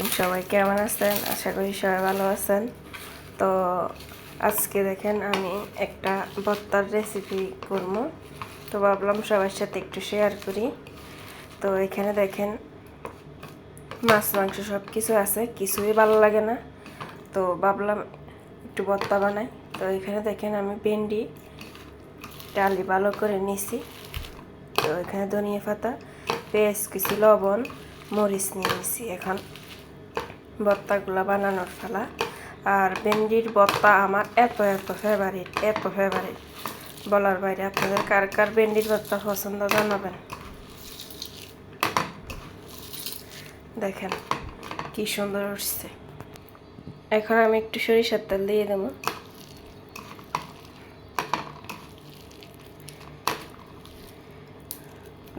আলাইকুম, সবাই কেমন আছেন? আশা করি সবাই ভালো আছেন। তো আজকে দেখেন আমি একটা ভর্তার রেসিপি করবো, তো ভাবলাম সবার সাথে একটু শেয়ার করি। তো এখানে দেখেন মাছ মাংস সব কিছু আছে, কিছুই ভালো লাগে না, তো ভাবলাম একটু ভর্তা বানাই। তো এখানে দেখেন আমি ভেন্ডি ডালি ভালো করে নিছি। তো এখানে ধনিয়া পাতা, পেঁয়াজ, কিছু লবণ, মরিচ নিয়ে নিছি। এখন ভর্তাগুলো বানানোর ফেলা। আর ভেন্ডির ভর্তা আমার এত ফেভারিট বলার বাইরে। আপনাদের কার কার ভেন্ডির ভর্তা পছন্দ জানাবেন। দেখেন কি সুন্দর উঠছে। এখন আমি একটু সরিষার তেল দিয়ে দেবো।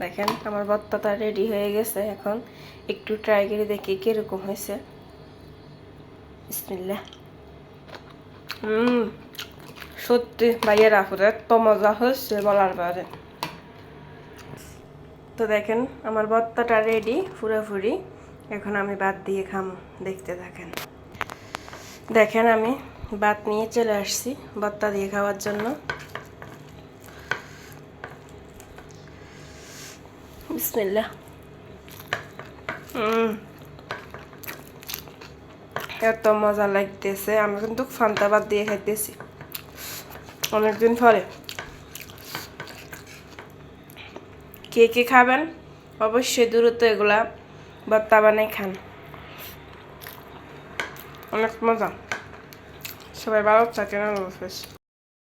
দেখেন আমার ভর্তাটা রেডি হয়ে গেছে। এখন একটু ট্রাই করে দেখি কিরকম হয়েছে। বিসমিল্লাহ। সত্যি ভাইয়ের আপুর এত মজা হচ্ছে বলার বাইরে। তো দেখেন আমার ভর্তাটা রেডি পুরোপুরি। এখন আমি ভাত দিয়ে খাম, দেখতে থাকেন। দেখেন আমি ভাত নিয়ে চলে আসছি ভর্তা দিয়ে খাওয়ার জন্য। বিসমিল্লাহ। এত মজা লাগতেছে। আমি কিন্তু ফান্তা ভাত দিয়ে খাইতেছি অনেকদিন পরে। কে কে খাবেন অবশ্যই দ্রুত এগুলা ভর্তা বানাই খান, অনেক মজা। সবাই ভালো থাকেন। আল্লাহ হাফেজ।